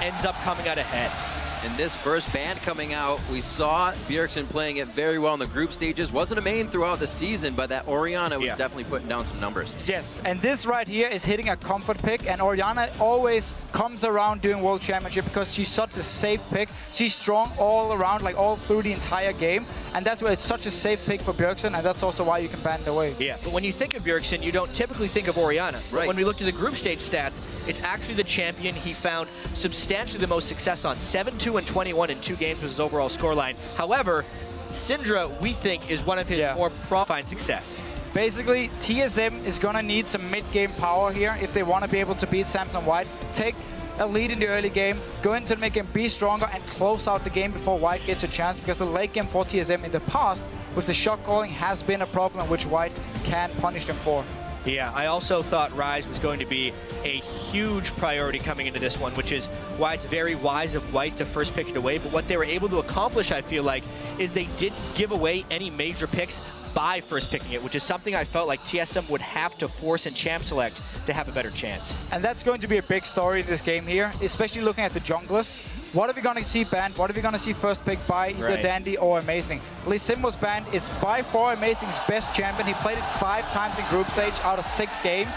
ends up coming out ahead. In this first band coming out, we saw Bjergsen playing it very well in the group stages. Wasn't a main throughout the season, but that Oriana was definitely putting down some numbers. Yes, and this right here is hitting a comfort pick, and Oriana always comes around doing World Championship because she's such a safe pick. She's strong all around, like all through the entire game, and that's why it's such a safe pick for Bjergsen, and that's also why you can ban it away. Yeah, but when you think of Bjergsen, you don't typically think of Oriana. Right. When we looked at the group stage stats, it's actually the champion he found substantially the most success on. 7-2 and 21 in 2 games was his overall scoreline. However, Syndra, we think, is one of his more profile success. Basically, TSM is going to need some mid-game power here if they want to be able to beat Samsung White. Take a lead in the early game, go into the mid-game, be stronger, and close out the game before White gets a chance, because the late game for TSM in the past with the shot calling has been a problem which White can punish them for. Yeah, I also thought Rise was going to be a huge priority coming into this one, which is why it's very wise of White to first pick it away. But what they were able to accomplish, I feel like, is they didn't give away any major picks by first picking it, which is something I felt like TSM would have to force in Champ Select to have a better chance. And that's going to be a big story in this game here, especially looking at the junglers. What are we going to see banned? What are we going to see first pick by either Dandy or Amazing? Lee Sin was banned. It's by far Amazing's best champion. He played it 5 times in group stage out of 6 games.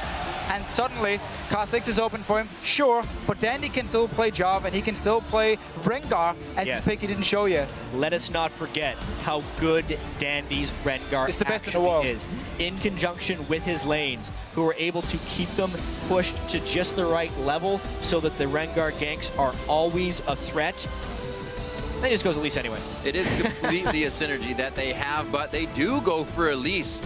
And suddenly, Car6 is open for him, sure, but Dandy can still play Jarv and he can still play Rengar as his pick he didn't show yet. Let us not forget how good Dandy's Rengar It's the best in the world. is, in conjunction with his lanes, who are able to keep them pushed to just the right level so that the Rengar ganks are always a threat. Then he just goes Elise anyway. It is completely a synergy that they have, but they do go for Elise.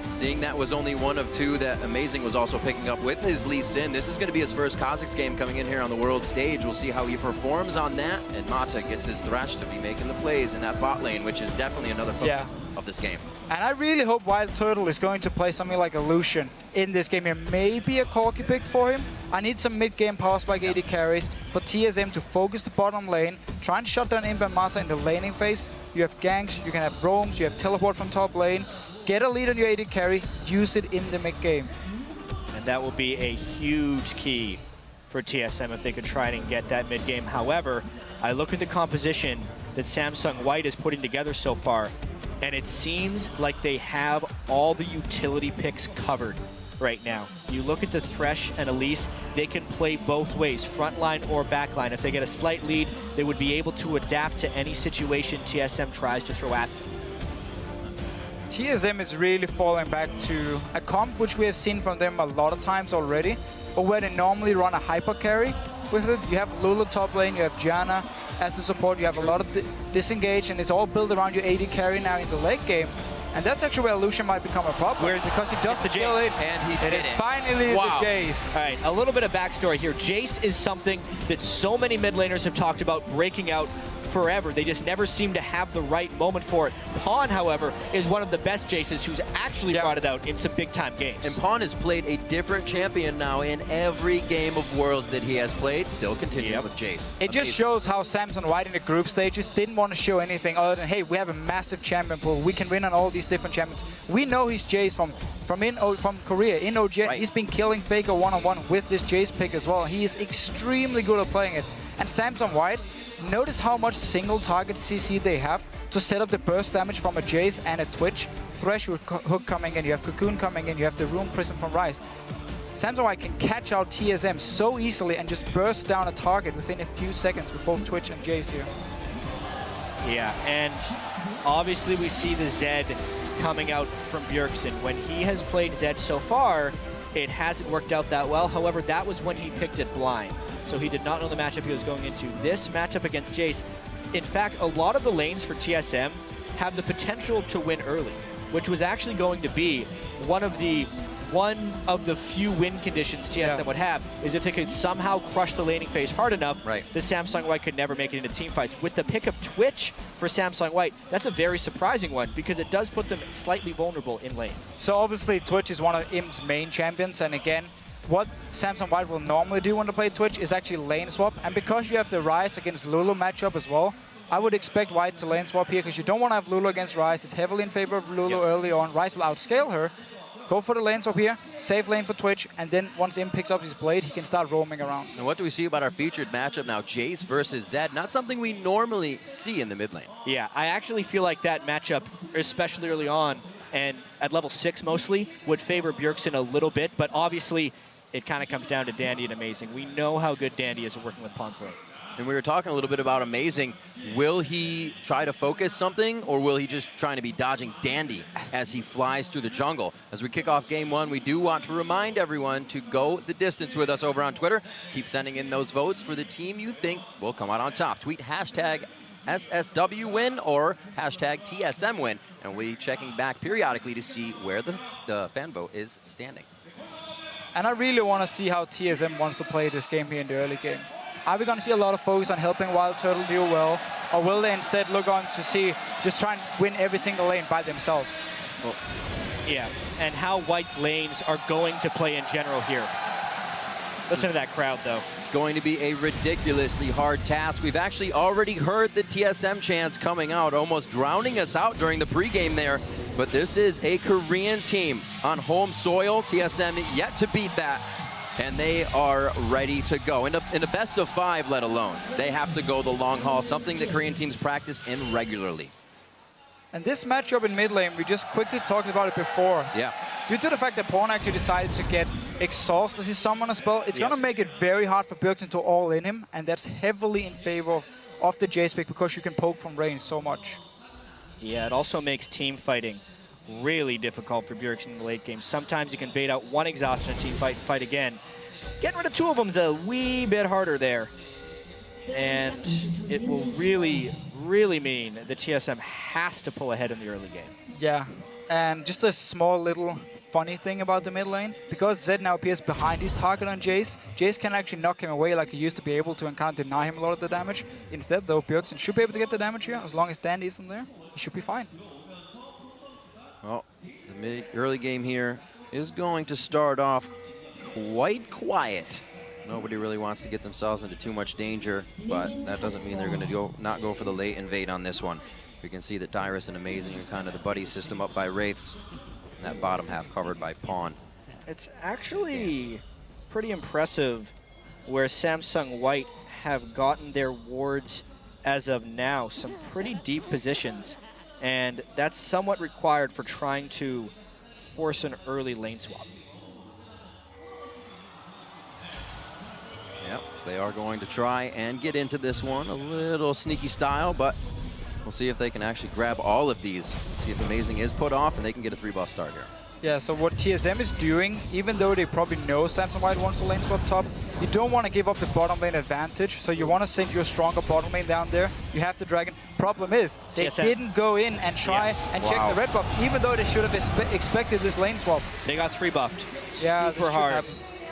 Seeing that was only one of 2 that Amazing was also picking up with his Lee Sin. This is going to be his first Kha'Zix game coming in here on the world stage. We'll see how he performs on that. And Mata gets his Thresh to be making the plays in that bot lane, which is definitely another focus of this game. And I really hope Wild Turtle is going to play something like a Lucian in this game here. Maybe a Corki pick for him. I need some mid-game power spike AD carries for TSM to focus the bottom lane, try and shut down Imp and Mata in the laning phase. You have ganks, you can have roams, you have teleport from top lane. Get a lead on your AD carry, use it in the mid-game. And that will be a huge key for TSM if they could try and get that mid-game. However, I look at the composition that Samsung White is putting together so far, and it seems like they have all the utility picks covered right now. You look at the Thresh and Elise, they can play both ways, front line or back line. If they get a slight lead, they would be able to adapt to any situation TSM tries to throw at them. TSM is really falling back to a comp which we have seen from them a lot of times already, but where they normally run a hyper carry with it. You have Lulu top lane, you have Janna as the support, you have a lot of disengage, and it's all built around your AD carry now in the late game. And that's actually where Lucian might become a problem, because he does the kill it, and he it is finally the Jace. All right, a little bit of backstory here. Jace is something that so many mid laners have talked about breaking out forever. They just never seem to have the right moment for it. Pawn, however, is one of the best Jaces who's actually brought it out in some big-time games. And Pawn has played a different champion now in every game of Worlds that he has played, still continuing with Jace. It just shows how Samsung White in the group stages didn't want to show anything other than, hey, we have a massive champion pool. We can win on all these different champions. We know he's Jace from Korea, in OG. He's been killing Faker one-on-one with this Jace pick as well. He is extremely good at playing it. And Samsung White, notice how much single target CC they have to set up the burst damage from a Jace and a Twitch. Thresh with Hook coming in, you have Cocoon coming in, you have the Rune Prism from Ryze. Samsung White can catch out TSM so easily and just burst down a target within a few seconds with both Twitch and Jace here. Yeah, and obviously we see the Zed coming out from Bjergsen. When he has played Zed so far, it hasn't worked out that well. However, that was when he picked it blind. So he did not know the matchup he was going into. This matchup against Jace, in fact, a lot of the lanes for TSM have the potential to win early, which was actually going to be one of the few win conditions TSM would have, is if they could somehow crush the laning phase hard enough, that Samsung White could never make it into team fights. With the pick of Twitch for Samsung White, that's a very surprising one, because it does put them slightly vulnerable in lane. So obviously Twitch is one of IM's main champions, and again, what Samsung White will normally do when they play Twitch is actually lane swap, and because you have the Ryze against Lulu matchup as well, I would expect White to lane swap here, because you don't want to have Lulu against Ryze. It's heavily in favor of Lulu early on. Ryze will outscale her, Go for the lane swap here, save lane for Twitch, and then once Imp picks up his blade, he can start roaming around. And what do we see about our featured matchup now? Jace versus Zed, not something we normally see in the mid lane. Yeah, I actually feel like that matchup, especially early on, and at level 6 mostly, would favor Bjergsen a little bit, but obviously it kind of comes down to Dandy and Amazing. We know how good Dandy is at working with Pawn's lane. And we were talking a little bit about Amazing. Will he try to focus something, or will he just trying to be dodging Dandy as he flies through the jungle? As we kick off game 1, we do want to remind everyone to go the distance with us over on Twitter. Keep sending in those votes for the team you think will come out on top. Tweet hashtag SSW win or hashtag TSM win, and we'll be checking back periodically to see where the fan vote is standing. And I really want to see how TSM wants to play this game here in the early game. Are we going to see a lot of focus on helping Wild Turtle do well, or will they instead look on to see just try and win every single lane by themselves? Well, yeah, and how White's lanes are going to play in general here. Listen to that crowd, though. Going to be a ridiculously hard task. We've actually already heard the TSM chants coming out, almost drowning us out during the pregame there. But this is a Korean team on home soil. TSM yet to beat that. And they are ready to go. In the best of 5, let alone. They have to go the long haul, something that Korean teams practice in regularly. And this matchup in mid lane, we just quickly talked about it before. Yeah. Due to the fact that Pawn actually decided to get Exhaust as his summon as well, it's going to make it very hard for Bjergsen to all in him, and that's heavily in favor of the Jace pick because you can poke from range so much. Yeah, it also makes team fighting really difficult for Bjergsen in the late game. Sometimes you can bait out one Exhaust in a team fight again. Getting rid of 2 of them is a wee bit harder there. And it will really, really mean that TSM has to pull ahead in the early game. Yeah, and just a small little funny thing about the mid lane, because Zed now appears behind his target on Jace, Jace can actually knock him away like he used to be able to and can't deny him a lot of the damage. Instead, though, Bjergsen should be able to get the damage here. As long as Dandy isn't there, he should be fine. Well, the early game here is going to start off quite quiet. Nobody really wants to get themselves into too much danger, but that doesn't mean they're going to not go for the late invade on this one. We can see that Dyrus and Amazing are kind of the buddy system up by Wraiths, and that bottom half covered by Pawn. It's actually pretty impressive where Samsung White have gotten their wards as of now. Some pretty deep positions, and that's somewhat required for trying to force an early lane swap. Yep, they are going to try and get into this one a little sneaky style, but we'll see if they can actually grab all of these. See if Amazing is put off and they can get a 3-buff start here. Yeah, so what TSM is doing, even though they probably know Samsung White wants to lane swap top, you don't want to give up the bottom lane advantage, so you want to send your stronger bottom lane down there. You have the Dragon. Problem is, they TSM didn't go in and try and check the red buff, even though they should have expected this lane swap. They got 3-buffed. Yeah, super hard.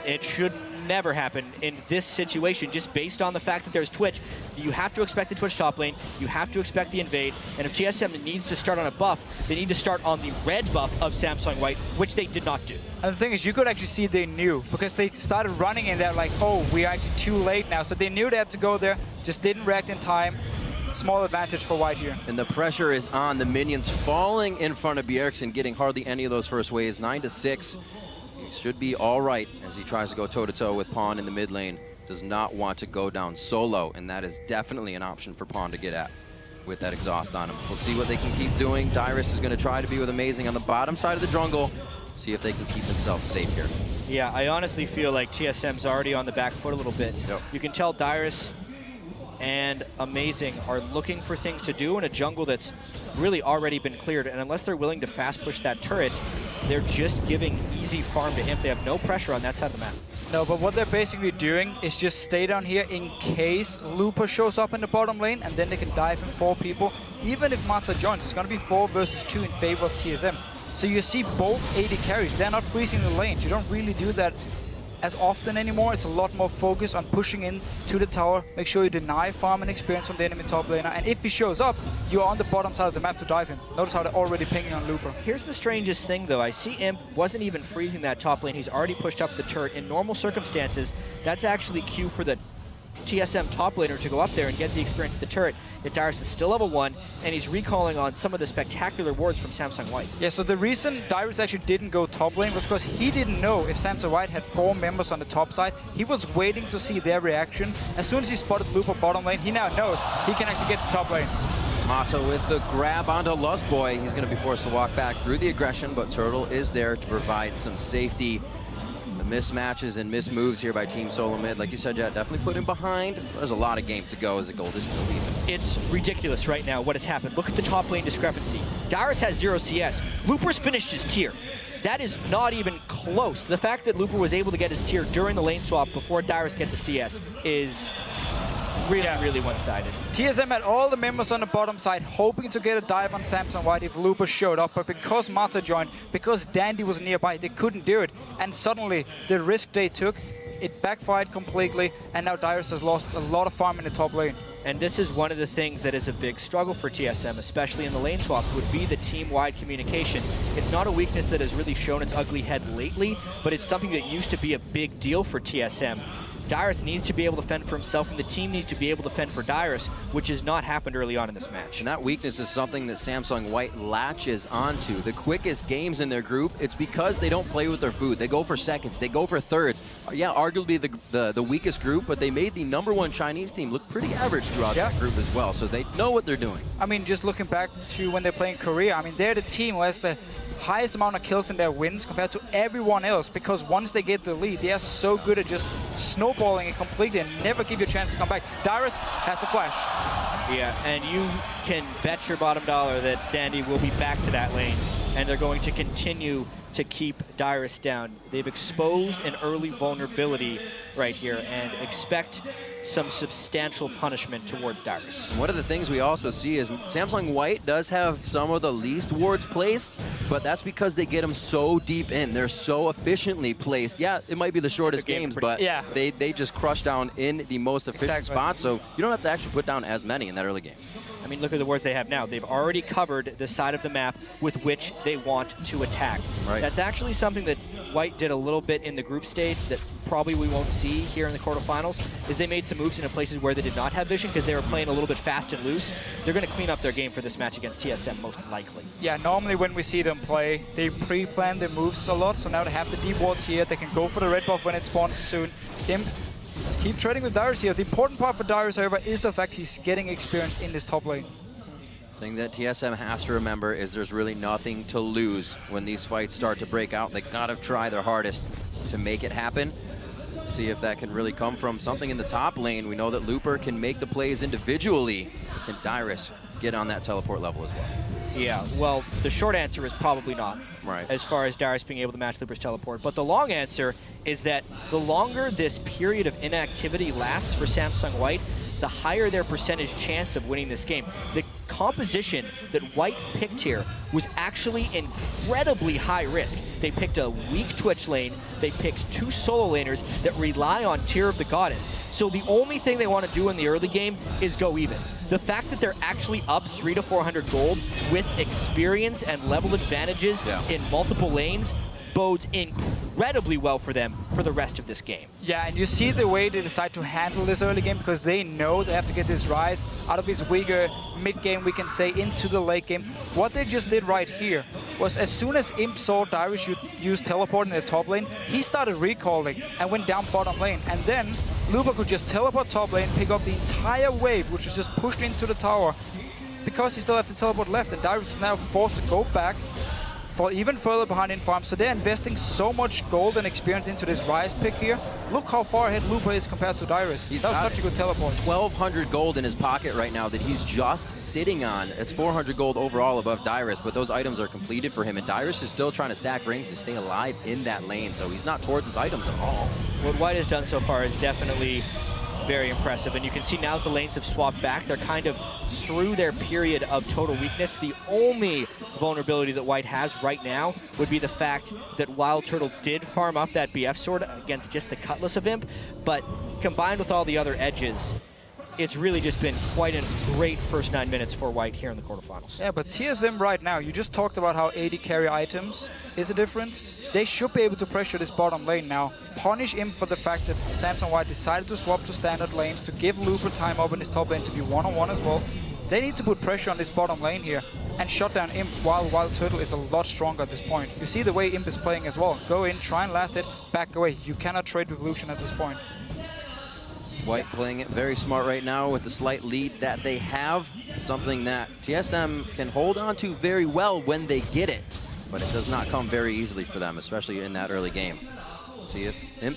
It should never happen in this situation, just based on the fact that there's Twitch. You have to expect the Twitch top lane, you have to expect the invade, and if TSM needs to start on a buff, they need to start on the red buff of Samsung White, which they did not do. And the thing is, you could actually see they knew, because they started running in there like, oh, we're actually too late now. So they knew they had to go there, just didn't react in time. Small advantage for White here. And the pressure is on. The minions falling in front of Bjergsen, getting hardly any of those first waves, 9-6. He should be all right as he tries to go toe-to-toe with Pawn in the mid lane. Does not want to go down solo, and that is definitely an option for Pawn to get at with that exhaust on him. We'll see what they can keep doing. Dyrus is going to try to be with Amazing on the bottom side of the jungle. See if they can keep themselves safe here. Yeah, I honestly feel like TSM's already on the back foot a little bit. Yep. You can tell Dyrus and Amazing are looking for things to do in a jungle that's really already been cleared, and unless they're willing to fast push that turret, they're just giving easy farm to him. They have no pressure on that side of the map. No, but what they're basically doing is just stay down here in case Looper shows up in the bottom lane, and then they can dive in 4 people. Even if Mata joins, it's going to be 4 versus 2 in favor of TSM. So you see both AD carries. They're not freezing the lanes. You don't really do that as often anymore. It's a lot more focus on pushing in to the tower. Make sure you deny farm and experience from the enemy top laner. And if he shows up, you're on the bottom side of the map to dive him. Notice how they're already pinging on Looper. Here's the strangest thing, though. I see Imp wasn't even freezing that top lane. He's already pushed up the turret. In normal circumstances, that's actually cue for the TSM top laner to go up there and get the experience at the turret. Yet Dyrus is still level 1, and he's recalling on some of the spectacular wards from Samsung White. Yeah, so the reason Dyrus actually didn't go top lane was because he didn't know if Samsung White had 4 members on the top side. He was waiting to see their reaction. As soon as he spotted Looper bottom lane, he now knows he can actually get to top lane. Mata with the grab onto Lust Boy. He's going to be forced to walk back through the aggression, but Turtle is there to provide some safety. The mismatches and missed moves here by Team Solo Mid, like you said, Jet, definitely put him behind. There's a lot of game to go as the gold is still even. It's ridiculous right now what has happened. Look at the top lane discrepancy. Dyrus has 0 CS. Looper's finished his tier. That is not even close. The fact that Looper was able to get his tier during the lane swap before Dyrus gets a CS is really one-sided. TSM had all the members on the bottom side hoping to get a dive on Samsung White if Looper showed up, but because Mata joined, because Dandy was nearby, they couldn't do it. And suddenly, the risk they took, it backfired completely, and now Dyrus has lost a lot of farm in the top lane. And this is one of the things that is a big struggle for TSM, especially in the lane swaps, would be the team-wide communication. It's not a weakness that has really shown its ugly head lately, but it's something that used to be a big deal for TSM. Dyrus needs to be able to fend for himself, and the team needs to be able to fend for Dyrus, which has not happened early on in this match. And that weakness is something that Samsung White latches onto. The quickest games in their group, it's because they don't play with their food. They go for seconds, they go for thirds. Yeah, arguably the weakest group, but they made the #1 Chinese team look pretty average throughout that group as well, so they know what they're doing. I mean, just looking back to when they're playing Korea, I mean, they're the team who has the highest amount of kills in their wins compared to everyone else, because once they get the lead, they are so good at just snowballing it completely and never give you a chance to come back. Dyrus has the flash. Yeah, and you can bet your bottom dollar that Dandy will be back to that lane, and they're going to continue to keep Dyrus down. They've exposed an early vulnerability right here, and expect some substantial punishment towards Dyrus. One of the things we also see is Samsung White does have some of the least wards placed, but that's because they get them so deep in. They're so efficiently placed. Yeah, it might be the shortest games, but they just crush down in the most efficient spots, so you don't have to actually put down as many in that early game. I mean, look at the wards they have now. They've already covered the side of the map with which they want to attack. Right. That's actually something that White did a little bit in the group stage that probably we won't see here in the quarterfinals, is they made some moves into places where they did not have vision because they were playing a little bit fast and loose. They're going to clean up their game for this match against TSM, most likely. Yeah, normally when we see them play, they pre-plan their moves a lot, so now they have the deep wards here. They can go for the red buff when it spawns soon. Imp, just keep trading with Dyrus here. The important part for Dyrus, however, is the fact he's getting experience in this top lane. Thing that TSM has to remember is there's really nothing to lose when these fights start to break out. They gotta try their hardest to make it happen. See if that can really come from something in the top lane. We know that Looper can make the plays individually. Can Dyrus get on that teleport level as well? Yeah, well, the short answer is probably not. Right. As far as Dyrus being able to match Looper's teleport. But the long answer is that the longer this period of inactivity lasts for Samsung White, the higher their percentage chance of winning this game. The composition that White picked here was actually incredibly high risk. They picked a weak Twitch lane, they picked 2 solo laners that rely on Tear of the Goddess. So the only thing they want to do in the early game is go even. The fact that they're actually up 300 to 400 gold with experience and level advantages in multiple lanes bodes incredibly well for them for the rest of this game. Yeah, and you see the way they decide to handle this early game, because they know they have to get this rise out of his weaker mid-game, we can say, into the late game. What they just did right here was, as soon as Imp saw Dyrus use teleport in the top lane, he started recalling and went down bottom lane. And then Looper could just teleport top lane, pick up the entire wave, which was just pushed into the tower, because he still have the teleport left, and Dyrus is now forced to go back for even further behind in farm. So they're investing so much gold and experience into this rise pick here. Look how far ahead Looper is compared to Dyrus. That was such a good teleport. 1,200 gold in his pocket right now that he's just sitting on. It's 400 gold overall above Dyrus, but those items are completed for him, and Dyrus is still trying to stack rings to stay alive in that lane, so he's not towards his items at all. What White has done so far is definitely very impressive, and you can see now that the lanes have swapped back, they're kind of through their period of total weakness. The only vulnerability that White has right now would be the fact that Wild Turtle did farm up that BF sword against just the Cutlass of Imp, but combined with all the other edges, it's really just been quite a great first 9 minutes for White here in the quarterfinals. Yeah, but TSM right now, you just talked about how AD carry items is a difference. They should be able to pressure this bottom lane now. Punish him for the fact that Samsung White decided to swap to standard lanes to give Looper time up in his top lane to be one-on-one as well. They need to put pressure on this bottom lane here and shut down Imp while Wild Turtle is a lot stronger at this point. You see the way Imp is playing as well. Go in, try and last it, back away. You cannot trade with Lucian at this point. White playing it very smart right now with the slight lead that they have. Something that TSM can hold on to very well when they get it. But it does not come very easily for them, especially in that early game. See if Imp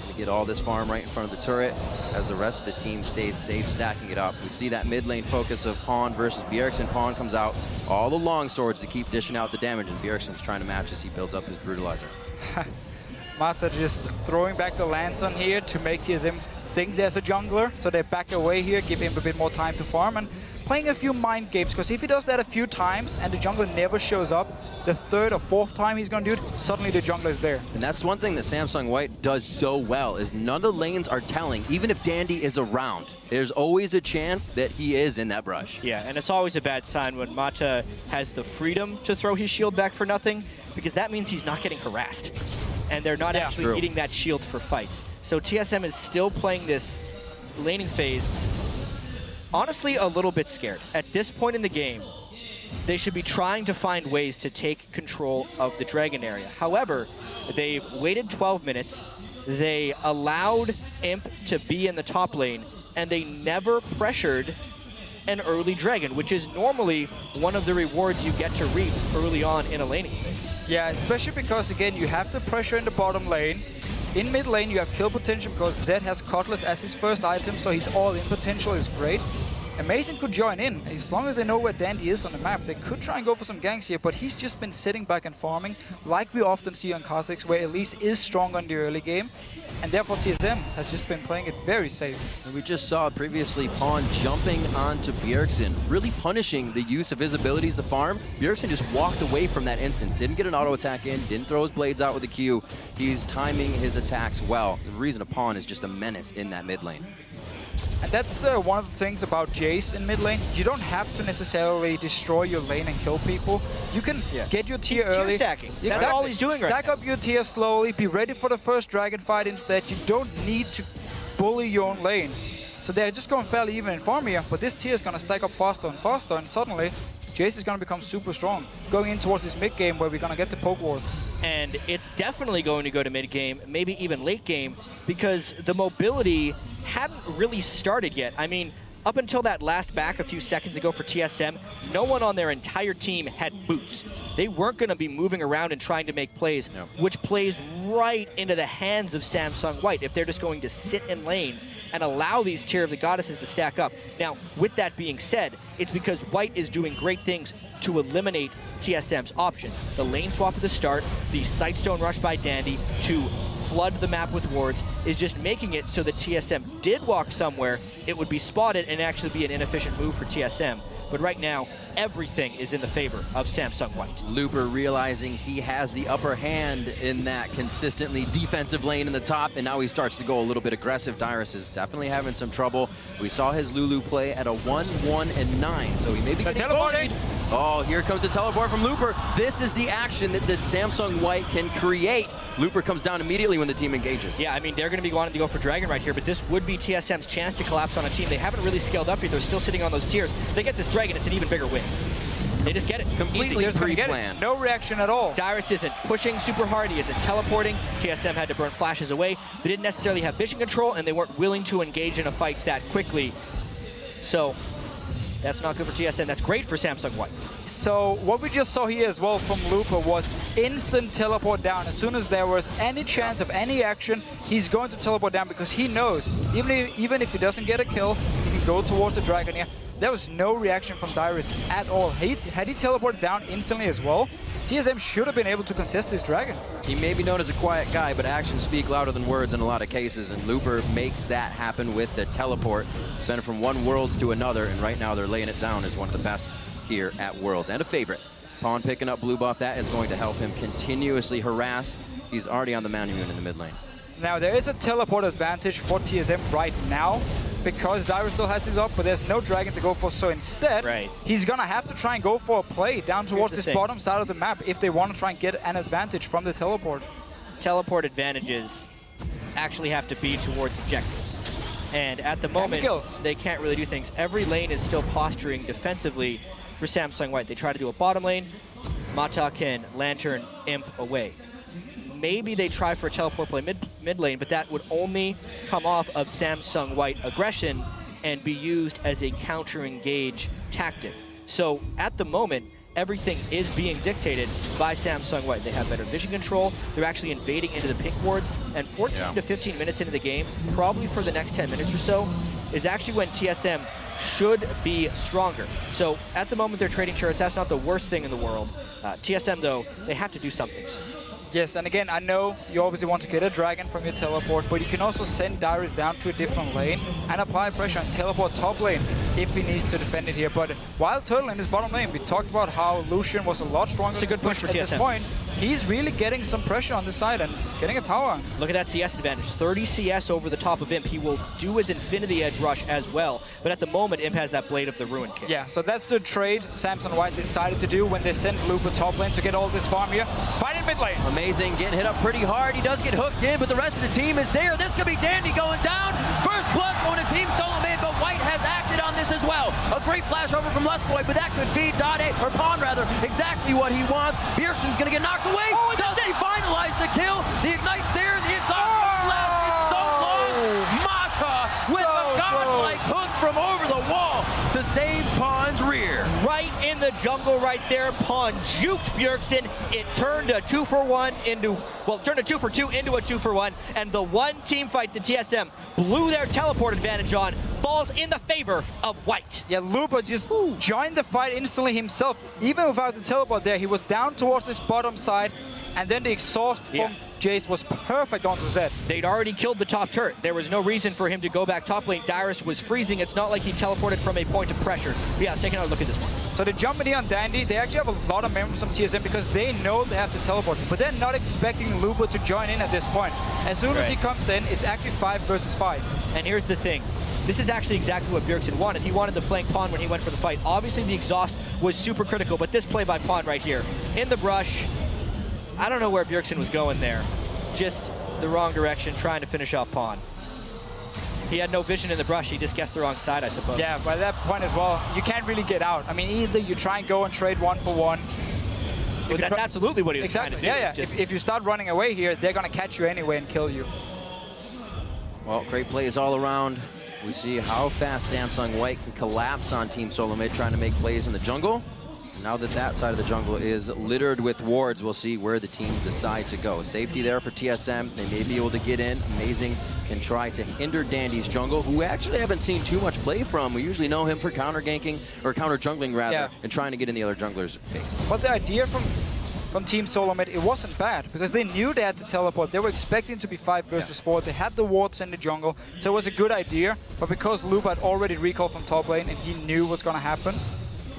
can get all this farm right in front of the turret as the rest of the team stays safe, stacking it up. We see that mid lane focus of Pawn versus Bjergsen. Pawn comes out, all the long swords to keep dishing out the damage, and Bjergsen's trying to match as he builds up his Brutalizer. Mata just throwing back the Lantern here to make TSM think there's a jungler, so they back away here, give him a bit more time to farm, and playing a few mind games, because if he does that a few times and the jungler never shows up, the third or fourth time he's gonna do it, suddenly the jungler is there. And that's one thing that Samsung White does so well, is none of the lanes are telling, even if Dandy is around, there's always a chance that he is in that brush. Yeah, and it's always a bad sign when Mata has the freedom to throw his shield back for nothing, because that means he's not getting harassed. And they're not actually needing that shield for fights. So TSM is still playing this laning phase, honestly a little bit scared. At this point in the game, they should be trying to find ways to take control of the Dragon area. However, they've waited 12 minutes, they allowed Imp to be in the top lane, and they never pressured an early Dragon, which is normally one of the rewards you get to reap early on in a laning phase. Yeah, especially because, again, you have the pressure in the bottom lane. In mid lane, you have kill potential because Zed has Cutlass as his first item, so his all-in potential is great. Amazing could join in. As long as they know where Dandy is on the map, they could try and go for some ganks here, but he's just been sitting back and farming, like we often see on Kha'Zix, where Elise is strong on the early game, and therefore TSM has just been playing it very safe. And we just saw previously Pawn jumping onto Bjergsen, really punishing the use of his abilities to farm. Bjergsen just walked away from that instance, didn't get an auto attack in, didn't throw his blades out with a Q. He's timing his attacks well. The reason a Pawn is just a menace in that mid lane. And that's one of the things about Jace in mid lane. You don't have to necessarily destroy your lane and kill people. You can get your tier early. Tier stacking. That's all he's doing right now. Stack up your tier slowly. Be ready for the first dragon fight instead. You don't need to bully your own lane. So they're just going fairly even in farm here, but this tier is going to stack up faster and faster, and suddenly Jace is going to become super strong, going in towards this mid game where we're going to get the poke wars. And it's definitely going to go to mid game, maybe even late game, because the mobility hadn't really started yet. I mean, up until that last back a few seconds ago for TSM, no one on their entire team had boots. They weren't going to be moving around and trying to make plays, which plays right into the hands of Samsung White if they're just going to sit in lanes and allow these Tier of the Goddesses to stack up. Now, with that being said, it's because White is doing great things to eliminate TSM's options. The lane swap at the start, the Sightstone rush by Dandy to flood the map with wards is just making it so that TSM did walk somewhere, it would be spotted and actually be an inefficient move for TSM. But right now, everything is in the favor of Samsung White. Looper realizing he has the upper hand in that consistently defensive lane in the top, and now he starts to go a little bit aggressive. Dyrus is definitely having some trouble. We saw his Lulu play at a 1-1-9, so he may be getting bullied. Oh, here comes the teleport from Looper. This is the action that the Samsung White can create. Looper comes down immediately when the team engages. Yeah, I mean, they're going to be wanting to go for Dragon right here, but this would be TSM's chance to collapse on a team. They haven't really scaled up yet. They're still sitting on those tiers. They get this Dragon, it's an even bigger win. They just get it. Completely pre-planned. No reaction at all. Dyrus isn't pushing super hard. He isn't teleporting. TSM had to burn flashes away. They didn't necessarily have vision control, and they weren't willing to engage in a fight that quickly. So that's not good for TSM. That's great for Samsung White. So what we just saw here as well from Looper was instant teleport down. As soon as there was any chance of any action, he's going to teleport down because he knows, even if he doesn't get a kill, he can go towards the Dragon here. There was no reaction from Dyrus at all. Had he teleported down instantly as well, TSM should have been able to contest this Dragon. He may be known as a quiet guy, but actions speak louder than words in a lot of cases, and Looper makes that happen with the teleport. Been from one Worlds to another, and right now they're laying it down as one of the best here at Worlds, and a favorite. Pawn picking up blue buff, that is going to help him continuously harass. He's already on the Manumune in the mid lane. Now there is a teleport advantage for TSM right now, because Dyrus still has his up, but there's no dragon to go for. So instead, he's going to have to try and go for a play down towards this bottom side of the map if they want to try and get an advantage from the teleport. Teleport advantages actually have to be towards objectives. And at the moment, they can't really do things. Every lane is still posturing defensively for Samsung White. They try to do a bottom lane. Mata can Lantern Imp away. Maybe they try for a teleport play mid lane, but that would only come off of Samsung White aggression and be used as a counter-engage tactic. So at the moment, everything is being dictated by Samsung White. They have better vision control. They're actually invading into the pink wards. And 14 to 15 minutes into the game, probably for the next 10 minutes or so, is actually when TSM should be stronger. So at the moment, they're trading turrets. That's not the worst thing in the world. TSM, though, they have to do something. Yes, and again, I know you obviously want to get a dragon from your teleport, but you can also send Dyrus down to a different lane and apply pressure and teleport top lane if he needs to defend it here. But while Turtle in his bottom lane, we talked about how Lucian was a lot stronger. It's a good push for TSM. At this point, he's really getting some pressure on this side and getting a tower. Look at that CS advantage. 30 CS over the top of Imp. He will do his Infinity Edge rush as well. But at the moment, Imp has that Blade of the Ruin kit. Yeah, so that's the trade Samsung White decided to do when they sent Looper top lane to get all this farm here. Fighting mid lane. Amazing, getting hit up pretty hard. He does get hooked in, but the rest of the team is there. This could be Dandy going down. First blood going to Team Solomon, but White has acted on this as well. A great flash over from Lustboy, but that could feed Dade, or Pawn rather, exactly what he wants. Bjergsen's gonna get knocked away. Oh, does he finalize the kill? The Ignite's there, the exhaust lasted so long. Maka with a godlike hook from over the wall to save Pawn's rear. Right in the jungle right there, Pawn juked Bjergsen. It turned a 2-for-1 into, well, turned a 2-for-2 into a 2-for-1, and the one team fight the TSM blew their teleport advantage on falls in the favor of White. Yeah, Lupa just joined the fight instantly himself. Even without the teleport there, he was down towards this bottom side, and then the exhaust from Jace was perfect onto Zed. They'd already killed the top turret. There was no reason for him to go back top lane. Dyrus was freezing. It's not like he teleported from a point of pressure. But yeah, let's take another look at this one. So they're jumping in on Dandy. They actually have a lot of members from TSM because they know they have to teleport, but they're not expecting Lupa to join in at this point. As soon as he comes in, it's actually 5 versus 5. And here's the thing. This is actually exactly what Bjergsen wanted. He wanted to flank Pawn when he went for the fight. Obviously, the exhaust was super critical, but this play by Pawn right here, in the brush, I don't know where Bjergsen was going there. Just the wrong direction, trying to finish off Pawn. He had no vision in the brush. He just guessed the wrong side, I suppose. Yeah, by that point as well, you can't really get out. I mean, either you try and go and trade 1-for-1. Well, that's absolutely what he was trying to do. Yeah. If you start running away here, they're going to catch you anyway and kill you. Well, great plays all around. We see how fast Samsung White can collapse on Team Solomid trying to make plays in the jungle. Now that that side of the jungle is littered with wards, we'll see where the teams decide to go. Safety there for TSM. They may be able to get in. Amazing can try to hinder Dandy's jungle, who we actually haven't seen too much play from. We usually know him for counter-ganking, or counter-jungling rather, and trying to get in the other jungler's face. But the idea from Team Solomid, it wasn't bad, because they knew they had to teleport. They were expecting to be 5 versus 4. They had the wards in the jungle, so it was a good idea. But because Lupa had already recalled from top lane and he knew what's going to happen,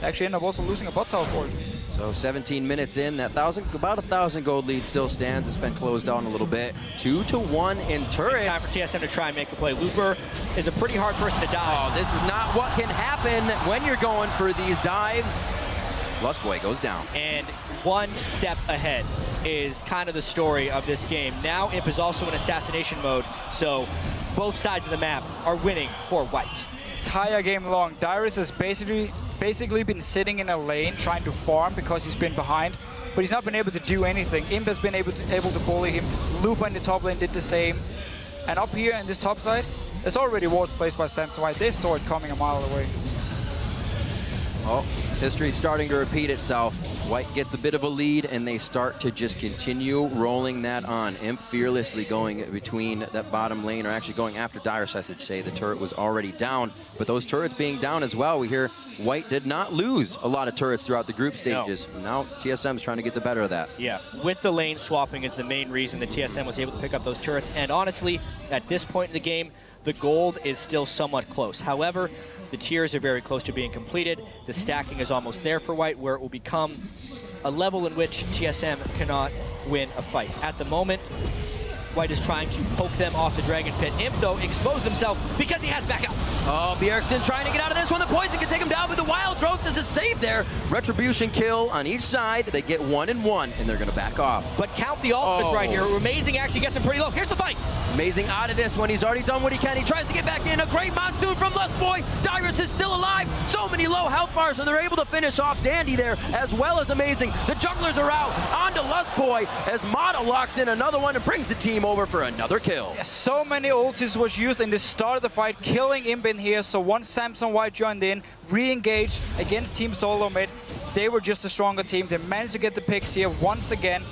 they actually ended up also losing a bot tower for it. So 17 minutes in, that about 1,000 gold lead still stands. It's been closed down a little bit. 2-1 in turrets. Time for TSM to try and make a play. Looper is a pretty hard person to die. Oh, this is not what can happen when you're going for these dives. Lustboy goes down. And one step ahead is kind of the story of this game. Now Imp is also in assassination mode, so both sides of the map are winning for White. Entire game long, Dyrus has basically been sitting in a lane trying to farm because he's been behind, but he's not been able to do anything. Imp has been able to bully him. Lupa in the top lane did the same. And up here in this top side, there's already wards placed by Samsung White. They saw it coming a mile away. Oh, history's starting to repeat itself. White gets a bit of a lead, and they start to just continue rolling that on. Imp fearlessly going between that bottom lane, or actually going after Dyrus, I should say. The turret was already down, but those turrets being down as well, we hear White did not lose a lot of turrets throughout the group stages. No. Now TSM's trying to get the better of that. Yeah, with the lane swapping is the main reason that TSM was able to pick up those turrets, and honestly, at this point in the game, the gold is still somewhat close. However, the tiers are very close to being completed. The stacking is almost there for White, where it will become a level in which TSM cannot win a fight. At the moment, White is trying to poke them off the Dragon Pit. Imp, though, exposed himself because he has backup. Oh, Bjergsen trying to get out of this one. The poison can take him down, but the Wild Growth is a save there. Retribution kill on each side. They get 1 and 1, and they're going to back off. But count the ultimates right here. Amazing actually gets him pretty low. Here's the fight. Amazing out of this one. He's already done what he can. He tries to get back in. A great monsoon from Lustboy. Dyrus is still alive. So many low health bars, and they're able to finish off Dandy there, as well as Amazing. The jugglers are out. On to Lustboy as Mata locks in another one and brings the team over for another kill. Yeah, so many ultis was used in the start of the fight, killing Imp in here. So once Samson White joined in, re-engaged against Team Solo Mid, they were just a stronger team. They managed to get the picks here once again.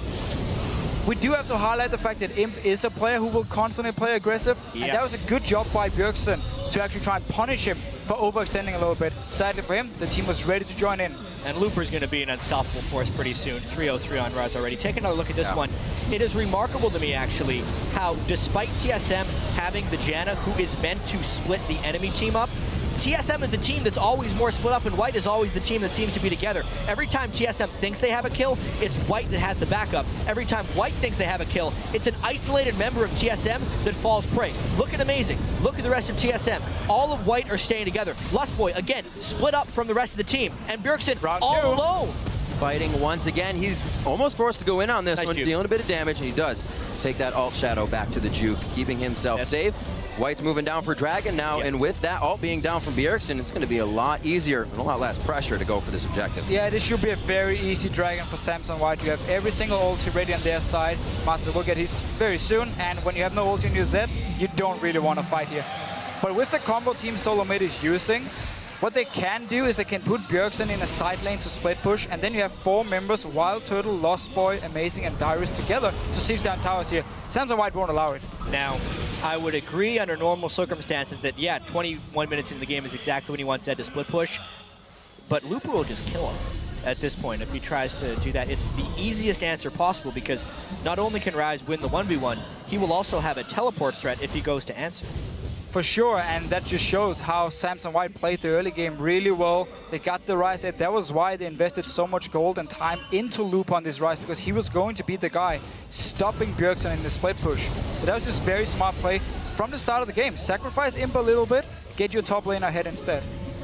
We do have to highlight the fact that Imp is a player who will constantly play aggressive. Yeah. And that was a good job by Bjergsen to actually try and punish him for overextending a little bit. Sadly for him, the team was ready to join in. And Looper's going to be an unstoppable force pretty soon. 303 on Raz already. Take another look at this one. It is remarkable to me, actually, how despite TSM having the Janna, who is meant to split the enemy team up, TSM is the team that's always more split up, and White is always the team that seems to be together. Every time TSM thinks they have a kill, it's White that has the backup. Every time White thinks they have a kill, it's an isolated member of TSM that falls prey. Look at Amazing. Look at the rest of TSM. All of White are staying together. Lustboy, again, split up from the rest of the team. And Bjergsen all alone. Fighting once again. He's almost forced to go in on this one, juke. dealing a bit of damage, and he does take that alt shadow back to the juke, keeping himself safe. White's moving down for Dragon now, and with that ult being down from Bjergsen, it's going to be a lot easier and a lot less pressure to go for this objective. Yeah, this should be a very easy Dragon for Samson White. You have every single ulti ready on their side. Matsu will get his very soon, and when you have no ulti in your Z, you don't really want to fight here. But with the combo Team Solo Mid is using, what they can do is they can put Bjergsen in a side lane to split push, and then you have 4 members, Wild Turtle, Lost Boy, Amazing, and Dyrus together to siege down towers here. Samson White won't allow it. Now, I would agree under normal circumstances that, yeah, 21 minutes into the game is exactly when he wants Zed to split push, but Lupu will just kill him at this point if he tries to do that. It's the easiest answer possible because not only can Rise win the 1v1, he will also have a teleport threat if he goes to answer. For sure, and that just shows how Samson White played the early game really well. They got the Rise hit. That was why they invested so much gold and time into Loop on this Rise, because he was going to be the guy stopping Bjergsen in the split push. But that was just very smart play from the start of the game. Sacrifice Imp a little bit, get your top lane ahead instead.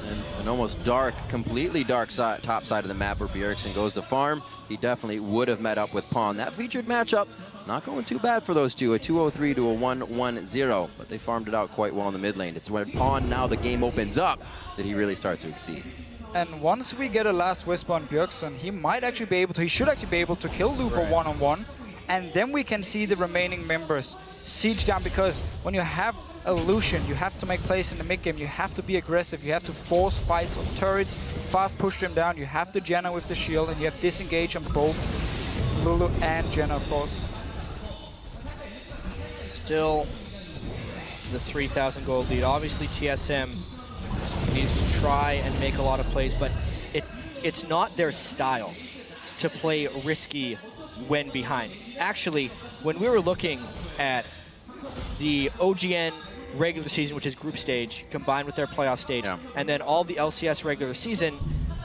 And an almost dark, completely dark top side of the map where Bjergsen goes to farm. He definitely would have met up with Pawn. That featured matchup, not going too bad for those two, a 2-0-3 to a 1-1-0, but they farmed it out quite well in the mid lane. It's when Pawn, now the game opens up, that he really starts to exceed. And once we get a last whisper on Bjergsen, he might actually be able to, he should actually be able to kill Lupo one-on-one, and then we can see the remaining members siege down, because when you have a Lucian, you have to make plays in the mid game, you have to be aggressive, you have to force fights on turrets, fast push them down, you have to Janna with the shield, and you have disengage on both Lulu and Janna, of course. Still the 3,000 gold lead. Obviously TSM needs to try and make a lot of plays, but it's not their style to play risky when behind. Actually, when we were looking at the OGN regular season, which is group stage, combined with their playoff stage, and then all the LCS regular season,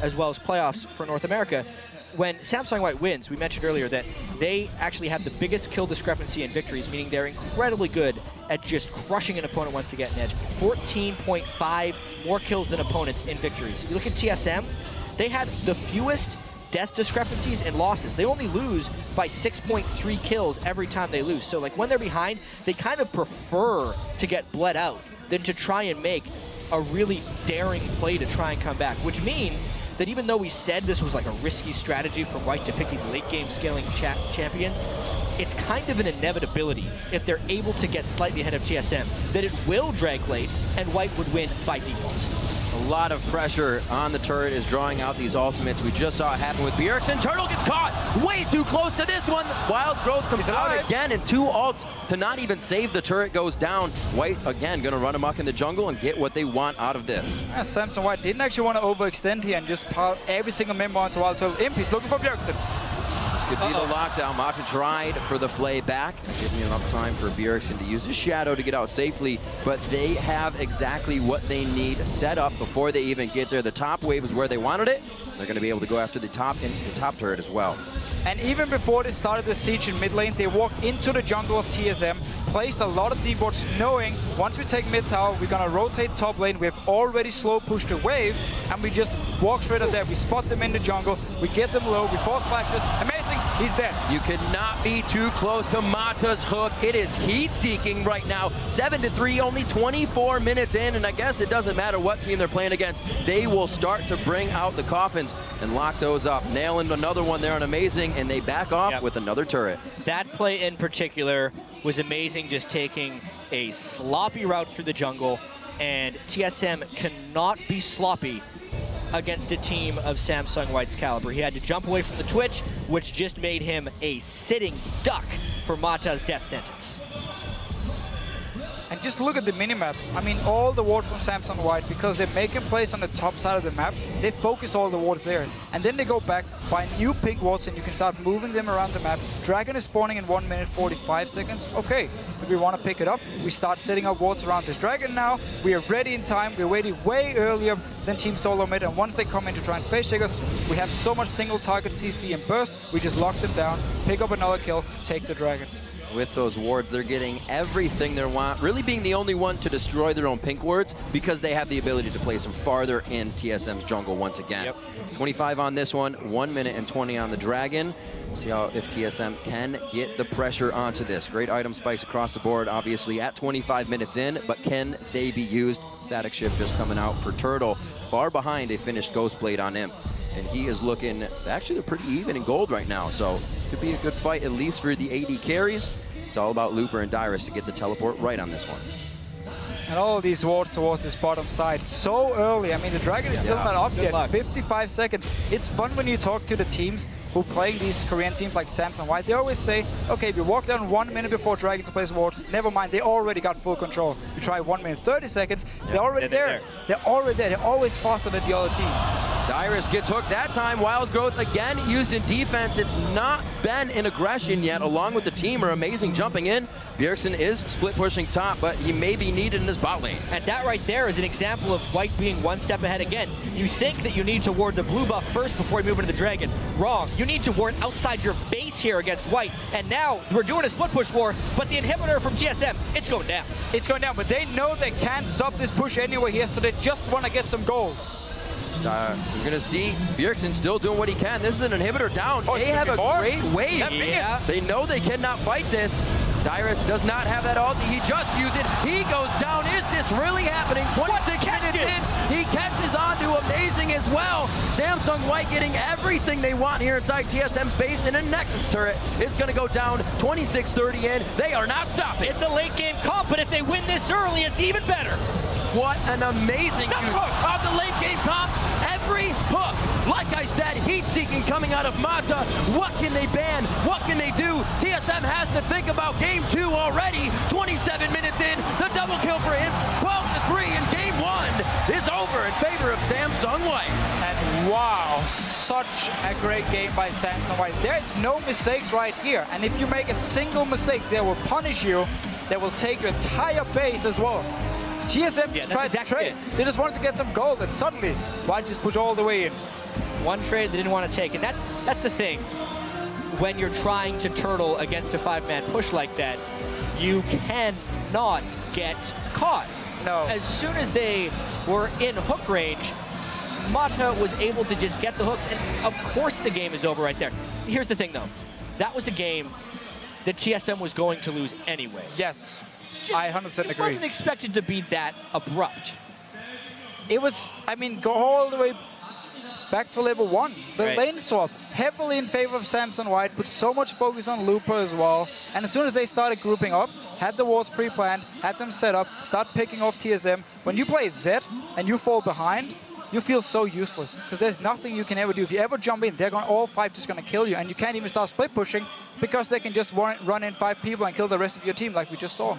as well as playoffs for North America, when Samsung White wins, we mentioned earlier that they actually have the biggest kill discrepancy in victories, meaning they're incredibly good at just crushing an opponent once they get an edge. 14.5 more kills than opponents in victories. If you look at TSM, they had the fewest death discrepancies and losses. They only lose by 6.3 kills every time they lose. So like when they're behind, they kind of prefer to get bled out than to try and make a really daring play to try and come back, which means that even though we said this was like a risky strategy for White to pick these late game scaling champions, it's kind of an inevitability if they're able to get slightly ahead of TSM that it will drag late and White would win by default. A lot of pressure on the turret is drawing out these ultimates. We just saw it happen with Bjergsen. Turtle gets caught way too close to this one. Wild Growth comes out again, and 2 ults to not even save the turret goes down. White, again, going to run amok in the jungle and get what they want out of this. Samson White didn't actually want to overextend here and just pile every single member onto Wild Turtle. Imp, he's looking for Bjergsen. could be the lockdown. Mata tried for the flay back. Giving enough time for Bjergsen to use his shadow to get out safely, but they have exactly what they need set up before they even get there. The top wave is where they wanted it. They're going to be able to go after the top turret as well. And even before they started the siege in mid lane, they walked into the jungle of TSM, placed a lot of deep wards, knowing once we take mid tower, we're gonna rotate top lane. We have already slow pushed the wave, and we just walk straight up there. We spot them in the jungle, we get them low, we force flashes. Amazing, he's dead. You cannot be too close to Mata's hook. It is heat-seeking right now. 7-3, only 24 minutes in, and I guess it doesn't matter what team they're playing against. They will start to bring out the coffins and lock those up. Nailing another one there on Amazing, and they back off with another turret. That play in particular was amazing, just taking a sloppy route through the jungle, and TSM cannot be sloppy against a team of Samsung White's caliber. He had to jump away from the Twitch, which just made him a sitting duck for Mata's death sentence. And just look at the minimap. I mean, all the wards from Samsung White, because they're making plays on the top side of the map, they focus all the wards there. And then they go back, find new pink wards, and you can start moving them around the map. Dragon is spawning in 1 minute 45 seconds. Okay, do we want to pick it up? We start setting up wards around this dragon now. We are ready in time. We're ready way earlier than Team Solo Mid. And once they come in to try and face check us, we have so much single target CC and burst. We just lock them down, pick up another kill, take the dragon. With those wards, they're getting everything they want, really being the only one to destroy their own pink wards because they have the ability to place them farther in TSM's jungle once again. 25 on this one, 1 minute and 20 on the dragon. We'll see how if TSM can get the pressure onto this. Great item spikes across the board, obviously at 25 minutes in, but can they be used? Static shift just coming out for Turtle, far behind a finished Ghost Blade on him. And he is looking, actually they're pretty even in gold right now, so could be a good fight, at least for the AD carries. It's all about Looper and Dyrus to get the teleport right on this one. And all of these wards towards this bottom side so early. I mean, the dragon is still not up yet. 55 seconds. It's fun when you talk to the teams who are playing these Korean teams like Samsung White. They always say, okay, if you walk down 1 minute before dragon to place wards, never mind, they already got full control. You try 1 minute 30 seconds, they're already there. They're already there. They're always faster than the other team. Dyrus gets hooked that time. Wild Growth again used in defense. It's not been in aggression yet, along with the team are Amazing jumping in. Bjergsen is split pushing top, but he may be needed in this bot lane. And that right there is an example of White being one step ahead again. You think that you need to ward the blue buff first before you move into the dragon. Wrong. You need to ward outside your base here against White. And now we're doing a split push war, but the inhibitor from TSM, it's going down. It's going down, but they know they can't stop this push anyway here, so they just want to get some gold. We're going to see Bjergsen still doing what he can. This is an inhibitor down. They have a great wave. They know they cannot fight this. Dyrus does not have that ulti. He just used it. He goes down. Is this really happening? 26 minutes in. He catches on to Amazing as well. Samsung White getting everything they want here inside TSM space, and a Nexus turret is going to go down. 26-30 in. They are not stopping. It's a late game comp, but if they win this early, it's even better. What an amazing use of the late game comp. Every hook, like I said, heat-seeking coming out of Mata. What can they ban? What can they do? TSM has to think about game 2 already. 27 minutes in, the double kill for him. 12-3, and game 1 is over in favor of Samsung White. And wow, such a great game by Samsung White. There's no mistakes right here. And if you make a single mistake, they will punish you. They will take your entire base as well. TSM just tried to trade. They just wanted to get some gold, and suddenly White just pushed all the way in. One trade they didn't want to take, and that's the thing. When you're trying to turtle against a 5-man push like that, you cannot get caught. No. As soon as they were in hook range, Mata was able to just get the hooks, and of course the game is over right there. Here's the thing, though. That was a game that TSM was going to lose anyway. Yes. I 100% agree. It wasn't expected to be that abrupt. It was, I mean, go all the way back to level 1. The lane swap, heavily in favor of Samsung White, put so much focus on Looper as well. And as soon as they started grouping up, had the wards pre-planned, had them set up, start picking off TSM. When you play Zed and you fall behind, you feel so useless because there's nothing you can ever do. If you ever jump in, they're going all 5 just going to kill you, and you can't even start split pushing because they can just run in 5 people and kill the rest of your team like we just saw.